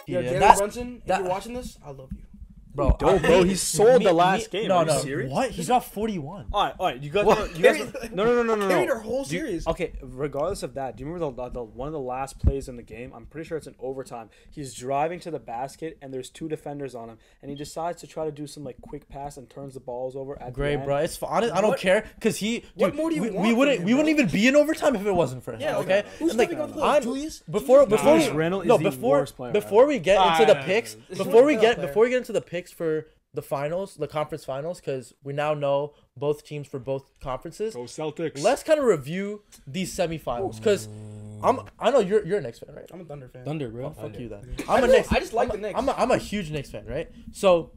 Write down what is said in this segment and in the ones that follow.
Yeah, Yeah, Jalen Brunson, if that- you're watching this, I love you. Bro, Bro, he sold the last game. No, Are you no. serious? What? He's got 41. All right. You guys, Carried- no. Carried our whole Do you- series. Okay, regardless of that, do you remember the one of the last plays in the game? I'm pretty sure it's in overtime. He's driving to the basket and there's two defenders on him, and he decides to try to do some like quick pass and turns the balls over at the Great, end. bro. It's honest. I don't What- care because he. what Dude, more do you we, want we from wouldn't. him, We wouldn't bro? even be in overtime if it wasn't for him. Yeah, okay. Who's And, like, stepping up for I'm- Julius? Before Julius Randle is no the before worst player before we get into the Ah, picks He's before we a get player. before we get into the picks for the finals, the conference finals, because we now know both teams for both conferences. Go Celtics. Let's kind of review these semifinals because I know you're a Knicks fan, right? I'm a Thunder fan. Thunder, bro. Fuck you then. I I'm a just- Knicks. I just like I'm the Knicks. I'm a huge Knicks fan, right? So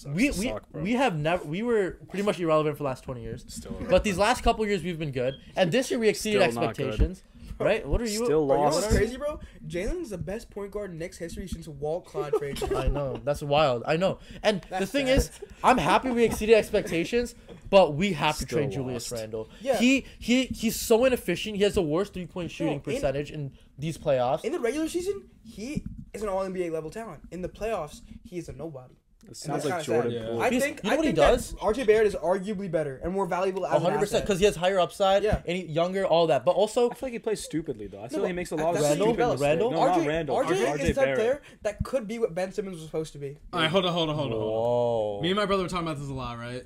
we suck, bro. we have never we were pretty much irrelevant for the last 20 years. Still, But these last couple years we've been good, and this year we exceeded Still not good. expectations. Right? What are you? Still Bro, you know lost. what's crazy, bro? Jalen's the best point guard in Knicks history since Walt Clyde Frazier. I know that's wild. I know, and the That's thing sad. is, I'm happy we exceeded expectations, but we have to Still trade Julius lost. Randle. Yeah. He's so inefficient. He has the worst 3-point shooting in- percentage in these playoffs. In the regular season, he is an All NBA level talent. In the playoffs, he is a nobody. It sounds And like that's kinda Jordan sad. Poole. I He's- think you know I what he think that does? RJ Barrett is arguably better and more valuable as an 100% asset. because he has higher upside. Yeah. And he's younger, all that. But also, I feel like he plays stupidly though. I feel No, like he makes a lot of that's stupid Randall? mistakes. Randall? No, not RJ, Randall. RJ is the type Barrett. player that could be what Ben Simmons was supposed to be. All right, hold on. whoa. Me and my brother were talking about this a lot, right?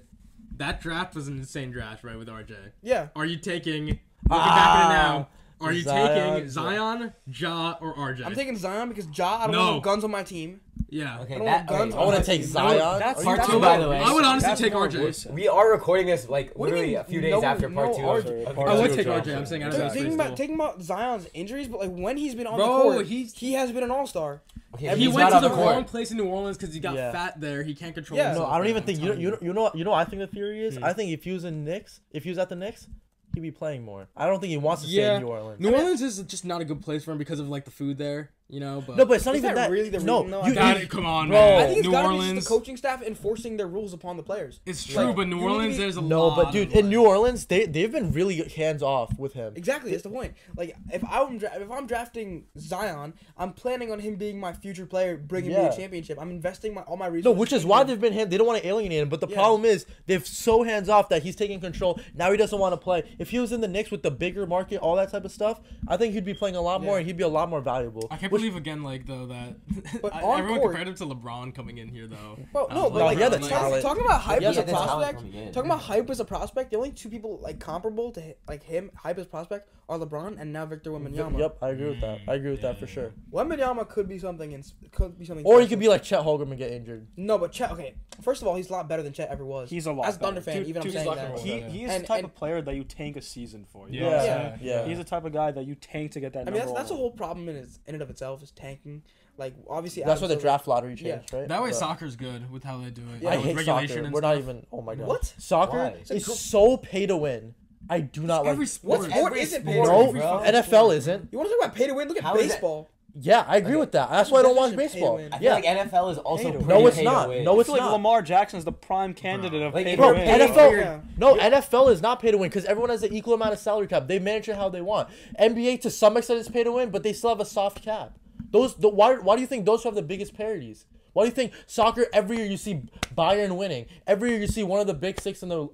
That draft was an insane draft, right, with RJ. Yeah. Are you taking? Looking back at it now, are you Zion. taking Zion, Ja, or RJ? I'm taking Zion because I don't No. want guns on my team. Yeah. I Okay, don't that, want guns okay, I want to my take team. Zion. That's Are you part kidding two, me? by the way. I would honestly That's take more RJ. Woodson. we are recording this like What do you literally mean? a few No, days after part no, two. RJ. of- Part I would two take draft. RJ. I'm saying Yeah. out of that Taking space about, taking about Zion's injuries, but like when he's been on Bro, the court, he's- he has been an all-star. Okay, He he's went not to on the court. wrong place in New Orleans because he got Yeah. fat there. He can't control Yeah. himself. No, I don't even I'm think telling you know what I think the theory is. I think if he was in Knicks, if he was at the Knicks, he'd be playing more. I don't think he wants to stay Yeah. in New Orleans. New Orleans is just not a good place for him because of like the food there, you know. But No, but it's not Is even that that. really the no, reason, though? you, God, you- come on, bro. man. I think it's New gotta be Orleans. just the coaching staff enforcing their rules upon the players. It's true, Like, but New you need to Orleans, be- there's a No, lot. but dude, of, in like- New Orleans, they've been really hands off with him. Exactly, that's the point. Like if I'm drafting Zion, I'm planning on him being my future player, bringing me Yeah. a championship. I'm investing all my resources. No, which is in why him. they've been they don't want to alienate him. But the Yeah. problem is they're so hands off that he's taking control. Now he doesn't want to play. If he was in the Knicks with the bigger market, all that type of stuff, I think he'd be playing a lot more Yeah. and he'd be a lot more valuable. I can't Which- believe again, like though that But on everyone court- compared him to LeBron coming in here though. Bro, I no, was but No, like he had the I'm talent. talking about hype Yeah, as a the talent prospect. coming in. Talking about hype as a prospect, the only two people like comparable to like him, hype as prospect, are LeBron and now Victor Wembanyama. Yep, I agree with that. I agree with that for sure. Wembanyama could be something. Or he special. could be like Chet Holmgren and get injured. No, but Chet. Okay, first of all, he's a lot better than Chet ever was. He's a lot as a Thunder better. fan. Dude, Even I'm dude, saying he's that. like a- He is And- the type and- of player that you tank a season for. You Yeah. know? Yeah. Yeah. He's the type of guy that you tank to get that I mean, number that's a one. whole problem in and of itself is tanking. Like obviously, That's why Adam the Silver- draft lottery changed, right? That way, But soccer's good with how they do it. Yeah, I with hate regulation soccer. and We're not stuff. even. Oh my god. What? Soccer Why? is so pay to win. I do not like. Every sport. What sport Every isn't sport, paid? No, Every bro. fucking NFL sport. isn't. You want to talk about pay to win? Look at How is that- baseball. Yeah, I agree Okay. with that. That's why I don't watch Definition pay to baseball. win. I feel Yeah. like NFL is also Pay to pretty win. No, it's pay to not. win. No, I it's feel like not. Lamar Jackson's the prime candidate of Like, pay if to Bro, win. NFL, Yeah. no, NFL is not pay to win because everyone has an equal amount of salary cap. They manage it how they want. NBA to some extent is pay to win, but they still have a soft cap. Why do you think those have the biggest parities? Why do you think soccer every year you see Bayern winning? Every year you see one of the big six in the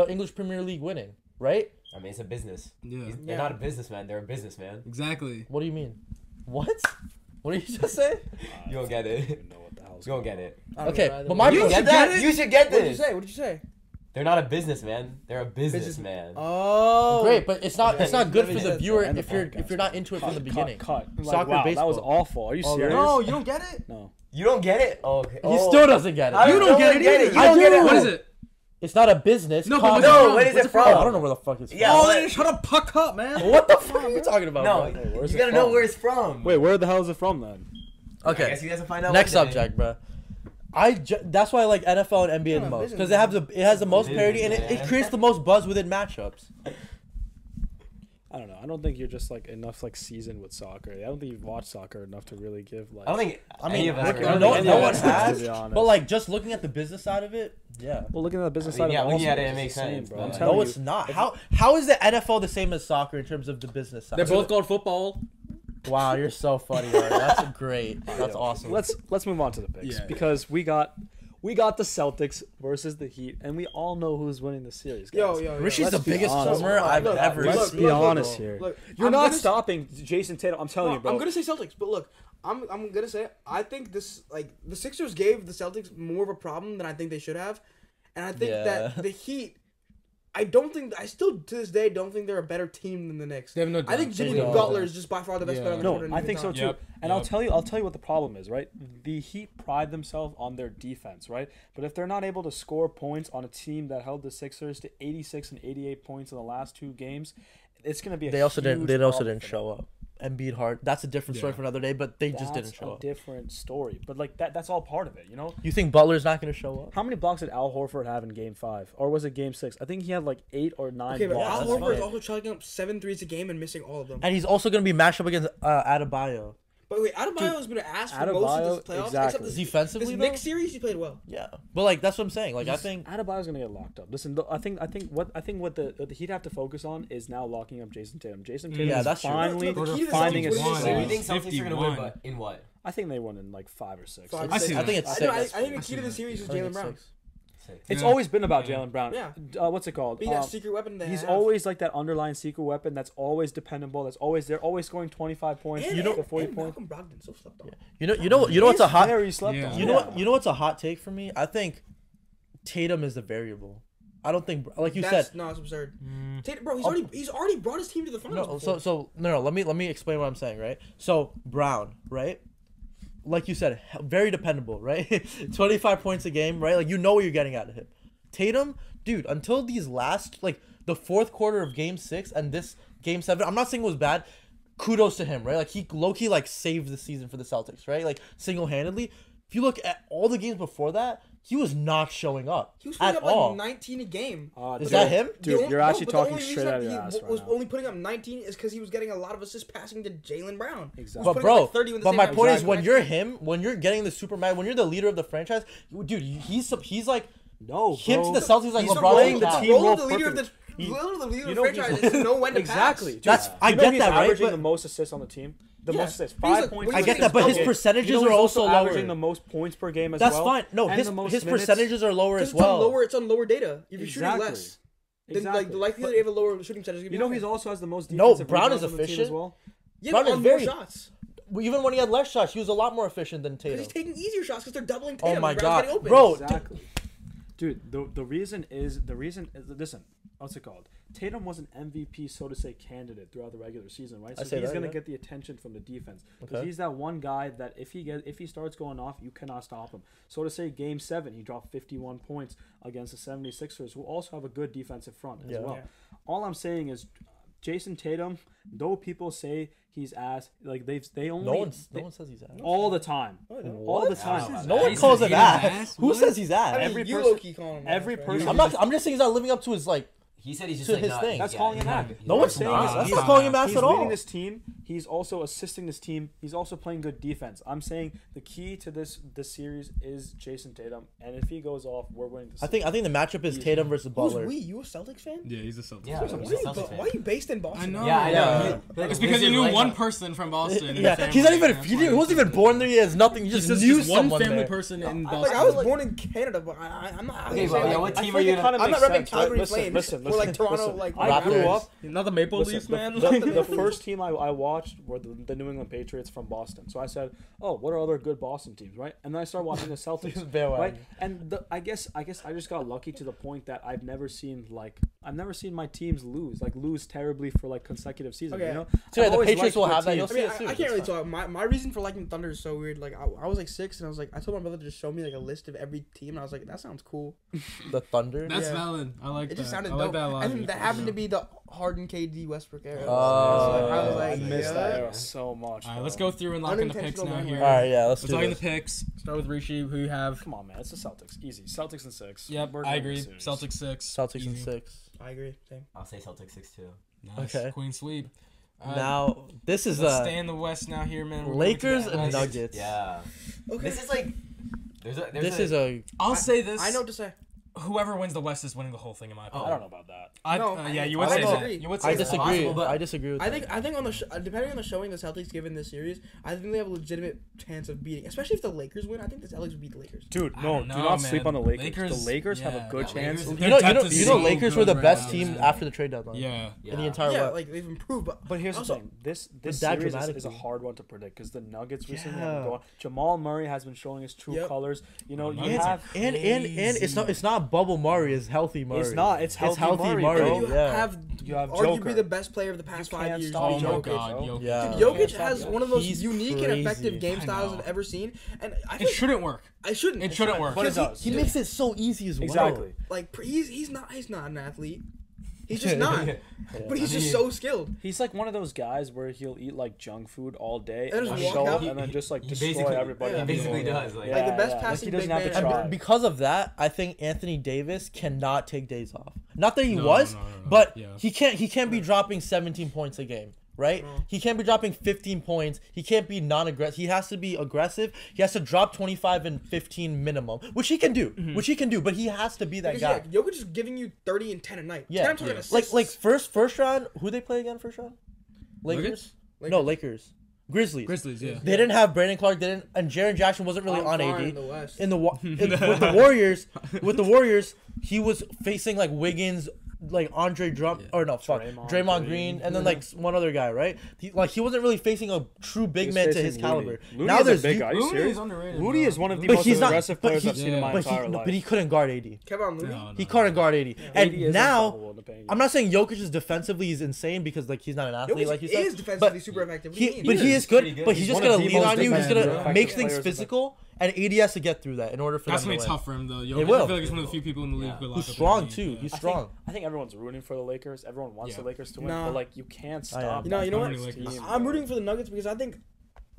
English Premier League winning, right? I mean, it's a business. Yeah. They're not a businessman. They're a businessman. Exactly. What do you mean? What? What did you just say? You don't get it. know what the hell's You don't get it. I don't Okay, know either but way. my You point- get that? You should get What did you this. say? What did you say? They're not a businessman. They're a businessman. Oh, Great, but it's not good That for makes the sense. viewer And the if you're not into it from the beginning. Cut. Like, Soccer, wow, baseball. That was awful. Are you Oh, serious? No, you don't get it. No. You don't get it? Oh, okay. He still doesn't get it. How You does don't no get one it get either. it. You I don't get do. it. What is it? It's not a business. No, but comedy. what's it No, from? what is What's it from? from? I don't know where the fuck it's from. Yeah, Oh, what- then shut up, puck up, man. What the fuck are you talking about? No, bro? where's you it gotta know from? where it's from. Wait, where the hell is it from then? I Okay. guess you guys will find out. Next one day. subject, bro. That's why I like NFL and NBA the Yeah, most because business. it has the most Business, parity and it man. creates the most buzz within matchups. I don't know. I don't think you're just like enough like seasoned with soccer. I don't think you've watched soccer enough to really give like. I don't think I any mean, of us look, are no, gonna no, be no any one of us, has, to be honest. but like just looking at the business side of it, yeah. Well, looking at the business I mean, side yeah, of it, looking also, at it, it it's makes the same, sense, bro. but- I'm No, telling No, you, it's not. How is the NFL the same as soccer in terms of the business side? They're both called football. Wow, you're so funny. Art. That's great. That's awesome. Let's move on to the picks Yeah. because we got the Celtics versus the Heat, and we all know who's winning the series. Guys. Yo. Rishi's the let's be biggest honest. homer I've Look, ever Let's seen. be honest bro. here. Look, You're I'm not gonna- stopping Jason Tatum. I'm telling you, bro. I'm gonna say Celtics, but look, I'm gonna say I think this the Sixers gave the Celtics more of a problem than I think they should have, and I think Yeah. that the Heat. I still to this day don't think they're a better team than the Knicks. They have no I think depth. Jimmy They don't. Butler is just by far the best Yeah. player on the No, court. at I any think so time. too. Yep, And yep. I'll tell you what the problem is, right? The Heat pride themselves on their defense, right? But if they're not able to score points on a team that held the Sixers to 86 and 88 points in the last 2 games, it's gonna be a They also didn't. huge They also problem didn't for them. show up. Embiid Hart. That's a different story Yeah. for another day. But they just didn't That's show a up. different story. But like that's all part of it, you know? You think Butler's not going to show up? How many blocks did Al Horford have in Game 5, or was it Game 6? I think he had like 8 or 9 Okay, but blocks. Al that's Horford is fine. also chucking up 7 threes a game and missing all of them. And he's also going to be matched up against Adebayo. But wait, Adebayo has been asked for most Adebayo, of this playoffs, exactly. except this Defensively, This though? Knicks series, he played well. Yeah, but like that's what I'm saying. Like I think Adebayo's gonna get locked up. Listen, I think what the Heat have to focus on is now locking up Jason Tatum. Jason Tatum Yeah, is that's true. finally No, the key to the finding Celtics his winning this Wait, series- you think Celtics are gonna win, 51. but in what? I think they won in like 5 or 6. Five, I see six. I think it's I, six. know, I think the I key see to the that. series is I think Jalen it's Brown. six. It's Yeah. always been about Yeah. Jalen Brown. Yeah. What's it called? Being that secret weapon they He's have. always like that underlying secret weapon that's always dependable. That's always they're always scoring 25 points. And, You know, and, 40 and points. Malcolm Brogdon so slept on. You know what's a hot. Very slept Yeah. on. You know what? You know what's a hot take for me? I think Tatum is the variable. I don't think, like you said. No, it's absurd. Mm. Tatum, bro, Oh. he's already brought his team to the finals. No, before. no. Let me explain what I'm saying, right? So Brown, right? Like you said, very dependable, right? 25 points a game, right? Like you know what you're getting out of him. Tatum, dude, until these last like the fourth quarter of Game 6 and this Game 7, I'm not saying it was bad. Kudos to him, right? Like he low-key like saved the season for the Celtics, right? Like single-handedly. If you look at all the games before that, he was not showing up he was putting at up all. like 19 a game. Is that him? Dude, you're actually but the talking only straight reason out of that your he ass right was now. only putting up 19 is because he was getting a lot of assists passing to Jalen Brown. Exactly. He was But putting bro, up, like, 30 with the but same my average. point is Exactly. when you're him, when you're getting the Superman, when you're the leader of the franchise, dude, he's like No, him bro. to the Celtics like He's LeBron playing to the the team role role of the leader of the perfect. He- role of the leader you of know the he's- franchise is to know when to Exactly. pass. That's You I know get he's that, right? averaging But the most assists on the team. The Yeah. most assists. But he's 5 like- points. when I he's get that, but his Okay. percentages You know are he's also averaging lower. the most points per game as That's well. fine. No, and his the most his minutes. percentages are lower Because as it's on well. lower, it's on lower data. If you're shooting Exactly. less, then Exactly. like the likelihood that you have a lower shooting percentage is gonna be You know higher. he's also has the most No, defensive Brown rebounds is on the team as efficient. well. yeah, Brown but is on very- more shots. Even when he had less shots, he was a lot more efficient than Because Tatum. he's taking easier shots because they're doubling Oh Tatum. my and God. Brown's getting open. Bro, Exactly. Dude, the reason is listen, what's it called? Tatum was an MVP, so to say, candidate throughout the regular season, right? I So say he's that, gonna yeah. get the attention from the defense because Okay. he's that one guy that if he starts going off, you cannot stop him. So to say, Game 7, he dropped 51 points against the 76ers, who also have a good defensive front as Yeah. well. Yeah. All I'm saying is, Jason Tatum, though people say he's ass, like they only No one says he's ass. all the time, all the time. What? No one Jason calls him Tatum's ass. ass? Who What? says he's ass? I mean, Every you person- low-key call him every ass, person- right? I'm just saying he's not living up to his like. He said he's just To like his not, thing. That's yeah, calling he's him not- out. he's No, not- it's saying not. is That's he's not calling him ass He's at all. leading this team. He's also assisting this team. He's also playing good defense. I'm saying the key to this series is Jason Tatum, and if he goes off, we're winning the I series. think the matchup is Tatum versus Who's Butler. we? You a Celtics fan? Yeah, he's a Celtics. Yeah, fan. he's a Celtics fan. Why are you based in Boston? I know. Yeah, I know. Yeah. He- like, It's because you wizard knew like one that. person from Boston. in the Yeah, family, he's not even. that's He why wasn't even born there. He has nothing. He He's just just knew one someone family there. person in Like Boston. I was born in Canada, but I'm not. Okay, I'm, but saying, yeah, like, what I team feel are you like gonna- I'm not Makes repping sense, right? Calgary Listen, Flames listen, or like Toronto. listen. Like I grew Raptors. up. not the Maple Listen, Leafs, man. the first team I watched were the New England Patriots from Boston. So I said, "Oh, what are other good Boston teams?" Right, and then I started watching the Celtics. Bandwagon. Right, and I guess I just got lucky to the point that I've never seen my teams lose terribly for like consecutive seasons. Okay. You know, So yeah, I've the always Patriots liked will good have that. teams. You'll I see mean, it soon. I can't really It's fine. talk. My reason for liking the Thunder is so weird. Like I was like 6, and I was like, I told my brother to just show me like a list of every team, and I was like, that sounds cool. The Thunder. That's Yeah. valid. I like It that. just sounded I like dope. that a lot. And that happened to be the Harden, KD, Westbrook era. Oh, I was I like, missed yeah. that era so much. All right, bro. let's go through and lock in the picks Unintentional now memory. here. All right, yeah, let's Let's do lock in the this. picks. Start with Rishi, who you have. Come on, man. It's the Celtics. Easy. Celtics and 6. Yep, We're I winning agree. the series. Celtics 6. Celtics in Easy. 6. I agree. Same. I'll say Celtics 6 too. Nice. Okay. Queen sweep. Now this is let's stay in the West now here, man. We're moving to Lakers the and West. Nuggets. Yeah. Okay. This is like. There's This is a I'll say this. I know what to say. whoever wins the West is winning the whole thing in my opinion. I don't know about that. No, You I would don't say know. that. You would I say that. disagree. possible, but I disagree with I that. think on the depending on the showing the Celtics give in this series, I think they have a legitimate chance of beating, especially if the Lakers win. I think the Celtics would beat the Lakers. Dude, I no, don't do know, not sleep man. on the Lakers. Lakers- The Lakers have yeah. a good Yeah, chance. Lakers- You know, Depth is so Lakers were good the right best now, team man. after the trade deadline. Yeah. In the entire Yeah, West. like they've improved, But here's also, the thing: this that series is a dramatically. hard one to predict because the Nuggets recently have Yeah. been going. Jamal Murray has been showing his true Yep. colors. You know, you Nuggets are have And it's not bubble Murray, it's healthy Murray. It's not. It's healthy Murray, Murray. bro. you Yeah. have You have arguably Joker. the best player of the past You 5 can't years. stop Oh being my Jokic. God, bro. Jokic. Yeah. Dude, You Jokic can't stop has Jokic. one of the most He's unique and effective crazy. game I styles know. I've ever seen, and I It feel shouldn't work. I shouldn't. It shouldn't work. But it does. He makes it so easy as well. Exactly. Like he's not an athlete. He's just not. But he's just so skilled. He's like one of those guys where he'll eat like junk food all day And and just then walk show out. up and then just like He destroy basically, everybody. yeah, he basically Yeah. does. Like, Like the best Like passing he doesn't big have to man try. ever. Because of that, I think Anthony Davis cannot take days off. Not that he No, was, no, no, no. but Yeah. he can't be dropping 17 points a game, right? No. He can't be dropping 15 points. He can't be non-aggressive. He has to be aggressive. He has to drop 25 and 15 minimum, which he can do. But he has to be that Because guy. yeah, Jokic is giving you 30 and 10 a night. Yeah. 10 I'm talking Yeah. assists. Like first round, who they play again first round? Lakers? Nuggets? No, Lakers. Grizzlies. Grizzlies, yeah. They didn't have Brandon Clark. They didn't, and Jaren Jackson wasn't really on far AD. in the West. With the Warriors, he was facing like Wiggins, like Andre Draymond Draymond Green, and then like one other guy, right? He wasn't really facing a true big man to his caliber. Looney Now is there's a big you- guy. Are you Looney serious? is underrated, Looney bro. is one of the But most he's not- aggressive but players he- I've seen in my but entire life. he couldn't guard AD. Kevin Looney. No, no. He couldn't guard AD. AD And is now unstoppable in the paint. I'm not saying Jokic is defensively is insane because like he's not an athlete Jokic like you said. is defensively but super effective. What do you he, mean? but he is pretty good. good. But he's He's just one of gonna the lean most on you. He's defensive gonna effective make things players in the- physical, and AD has to get through that in order for That's them gonna to be win. tough for him though. It Jokic, will. I feel like he's one of the few people in the league Yeah. who Who's strong too. He's I strong. think everyone's rooting for the Lakers. Everyone wants Yeah. the Lakers to win, Nah. but like you can't I am. stop. You know that what? Nuggets Lakers. team, I'm bro. rooting for the Nuggets because I think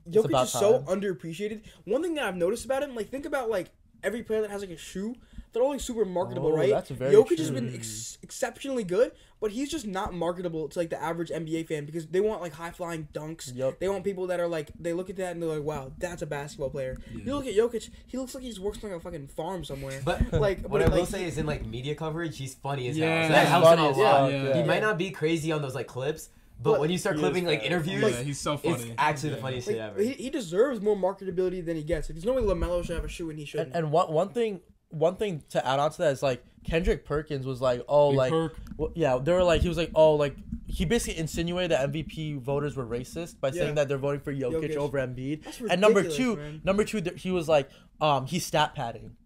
It's Jokic about is so time. underappreciated. One thing that I've noticed about him, like think about like every player that has like a shoe, they're all like super marketable, Oh, right? that's very Jokic has true. been exceptionally good, but he's just not marketable to like the average NBA fan because they want like high flying dunks. Yep. They want people that are like they look at that and they're like, wow, that's a basketball player. You look at Jokic, he looks like he's works on like a fucking farm somewhere. But like, what I will like, say is in like media coverage, he's funny as Yeah, hell. So that he's helps him funny a as lot. fuck, yeah. He yeah. might not be crazy on those like clips, but But when you start he clipping is like funny. interviews, Yeah, he's so funny. it's actually the Yeah. funniest like, shit ever. he deserves more marketability than he gets. Like, there's no way LaMelo should have a shoe and he shouldn't. And one thing to add on to that is like Kendrick Perkins was like, oh, Big like, Perk. well, yeah, they were like, he was like, oh, like, he basically insinuated that MVP voters were racist by Yeah. saying that they're voting for Jokic Jokic. over Embiid. That's And number ridiculous, two, he was like, he's stat padding.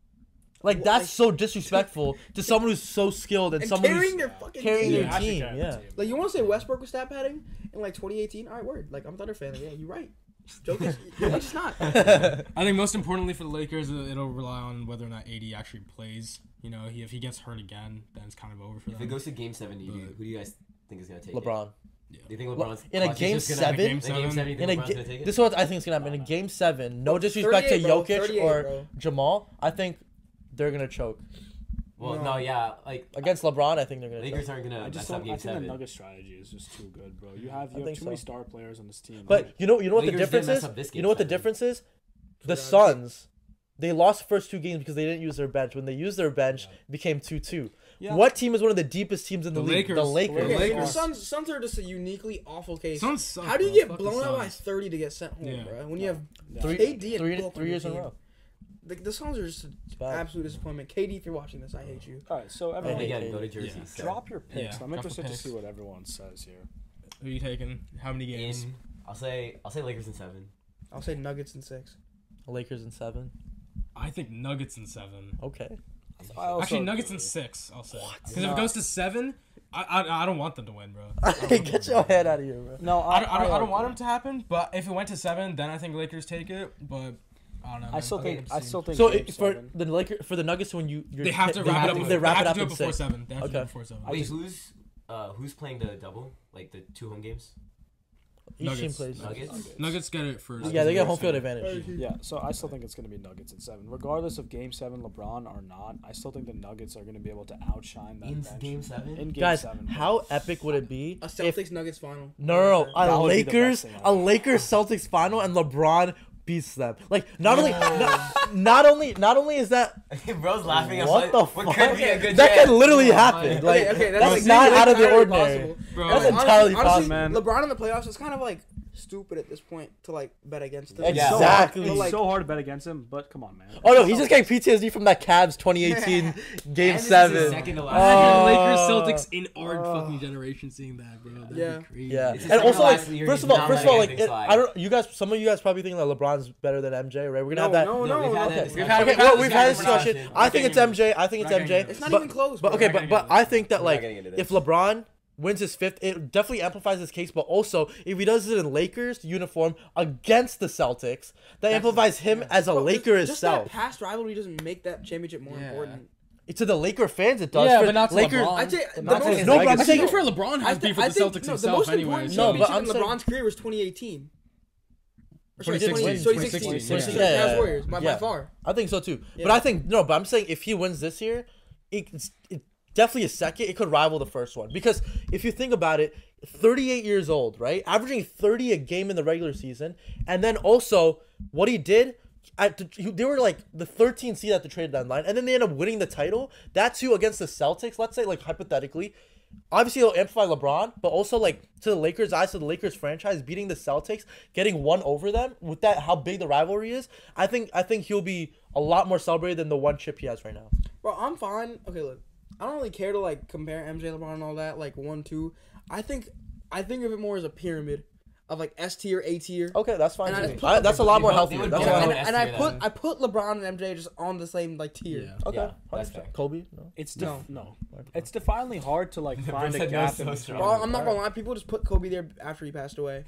Like What, that's like- so disrespectful to someone who's so skilled and and someone carrying who's their fucking carrying team. their actually team. carrying Yeah. the team. Like you want to say Westbrook was stat padding in like 2018? All right, word. Like I'm a Thunder fan. Yeah, you're right. Jokic's not. I think most importantly for the Lakers, it'll rely on whether or not AD actually plays. You know, if he gets hurt again, then it's kind of over for If them. it goes to Game 7, who do you guys think is gonna take it? LeBron. Do you think LeBron's In a clutch is game just gonna- seven? Game In a Game 7, you In think a LeBron's gonna take it? this is what I think is gonna happen in a game 7. No disrespect to 38, bro, Jokic 38, or bro. Jamal. I think they're gonna choke Well, No. no, yeah, like against LeBron. I think they're gonna Lakers choke. aren't gonna I just mess don't. up I Game think the 7. Nuggets strategy is just too good, bro. You have think too many so. star players on this team. But you know what the Lakers difference didn't mess is. up this You game know what the 7. difference is? The Forgot. Suns. They lost the first 2 games because they didn't use their bench. When they used their bench, it became 2-2. Yeah. What team is one of the deepest teams in the, The league? The Lakers. Lakers. Okay, Lakers. the Suns are just a uniquely awful case. Suns suck, How do you bro. get Fuck the blown out by Suns. 30 to get sent home, Yeah. bro? When you have Three- KD and three Book on three your years in a team. row. The Suns are just bad. absolute disappointment. KD, if you're watching this, I hate you. all right, so I And everyone, hate again, go to KD. Jersey. Yeah. so. drop your picks. Yeah, I'm drop the interested to picks. see what everyone says here. Who are you taking? How many games? In, I'll say Lakers in 7. I'll say Nuggets in 6. Lakers in 7. I think Nuggets in 7. Okay. I also Actually, Nuggets agree. in 6. I'll say. Because No. if it goes to 7, I don't want them to win, bro. Get your head out of here, bro. No, I don't agree. want them to happen. But if it went to 7, then I think Lakers take it. But I don't know. I man. still I'll think. see. I still think. So Game for 7. the Lakers, for the Nuggets, when you're They have to wrap it up. They wrap it up do it in before 6. 7. They have to do Okay. it before 7. I Wait, just- who's playing the double? Like the 2 home games? Each team Nuggets. plays. Nuggets? Nuggets get it first. Yeah, they get home field Seven. advantage. Yeah, so I still think it's going to be Nuggets in 7. Regardless of Game 7, LeBron or not, I still think the Nuggets are going to be able to outshine that In bench. Game 7? In Game Guys, 7. how epic would it be A if Celtics Nuggets final. no, That a would be the Lakers best thing a Lakers Celtics final and LeBron beats them. Like not only is that Bro's laughing. what the What fuck? could be a good That chance? can literally happen. Like okay, that's not out of the entirely ordinary. possible. Bro, That's Honestly- entirely honestly, possible. man. LeBron in the playoffs is kind of like stupid at this point to like bet against them. Yeah. Exactly. It's Like- so hard to bet against him, but come on, man. Oh no, he's just getting PTSD from that Cavs 2018 Game And this is his 7. second to Oh. last. Lakers Celtics in our fucking generation seeing that, bro. That'd Yeah. be crazy. Yeah, It's his and second also to like last year, first he's of all, not like letting anything slide. I don't. You guys, some of you guys probably think that LeBron's better than MJ, right? We're gonna have that. No, No, we've had that Okay. discussion. We've had this discussion. discussion. I think it's MJ. I think it's We're not MJ. getting It's not but, even close. But bro. okay, We're not but getting I think that We're not like getting into if this. LeBron wins his 5th, it definitely amplifies his case. But also, if he does it in Lakers uniform against the Celtics, that amplifies him as a Bro, Laker just itself. that past rivalry doesn't make that championship more Yeah. important. To the Laker fans, it does. Yeah, For but not to Lakers. LeBron. I'd say But the not to most, his No, but I'm I saying think for LeBron has beef with the Celtics the himself most anyway. important No, but championship I'm in saying- LeBron's career was 2018. Or sorry, 2016. 2016. Yeah, Cavs Warriors by yeah. far. I think so too. Yeah. But I think no. But I'm saying if he wins this year, it's definitely a second. It could rival the first one because if you think about it, 38 years old, right? Averaging 30 a game in the regular season, and then also what he did. They were like the 13th seed at the trade deadline, and then they end up winning the title. That too against the Celtics. Let's say like hypothetically, obviously it'll amplify LeBron, but also like to the Lakers' eyes, to the Lakers franchise beating the Celtics, getting one over them with that how big the rivalry is. I think he'll be a lot more celebrated than the one chip he has right now. Bro, I'm fine. Okay, look, I don't really care to like compare MJ, LeBron, and all that. Like 1, 2. I think of it more as a pyramid of like S tier, A tier. Okay, that's fine. And I too. just put- That's a lot more They healthier. would That's both a lot go more- in And S I put LeBron and MJ just on the same like tier. Yeah. Okay, Yeah, that's 100%. fair. Kobe, no. It's No. no. It's definitely hard to like find a said no gap so in strong. between. Bro, I'm not gonna lie. People just put Kobe there after he passed away.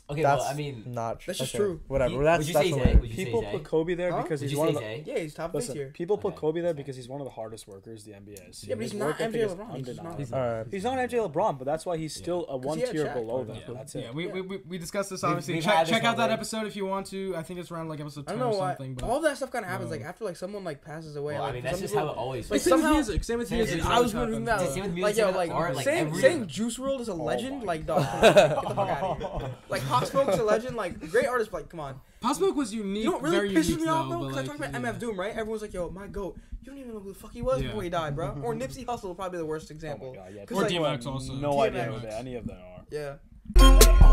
Okay, That's well, I mean, not true. That's just true. Whatever. would That's you that's say the Zay? way. Would you say People Zay? put Kobe there Huh? because Would he's you one say of the. Zay? Yeah, he's top of Listen, tier. people put Okay. Kobe there because he's one of the hardest workers the NBA has. Yeah, but His he's work not ethic MJ is LeBron. He's just not. undeniable. All right. He's not MJ LeBron, but that's why he's still a one he had tier Shaq. below them. Yeah. That's it. Yeah, we discussed this We've- obviously. we've Check, had this check out that already. episode if you want to. I think it's around like episode I 10 don't know or why. something. But All that stuff kind of happens like after like someone like passes away. Well, like, I mean, for that's some just people- how it always Like is. somehow, Same with Same music. with I was gonna bring that Same up. with Like music yo, and like art, like, saying every- Juice WRLD is a legend. my Like dog, come on, get the fuck out of here. Like Pop Smoke's a legend. Like great artist. Like come on. Pop Smoke was unique. You know what very really pisses unique, me off though, though? but, Because I like, talked about yeah. MF Doom, right? Everyone's like, yo, my goat. You don't even know who the fuck he was Yeah. before he died, bro. Or Nipsey Hussle, probably the worst Oh example. my god, yeah. 'Cause, Or like, DMX also. No DMX. idea who any of them are. Yeah.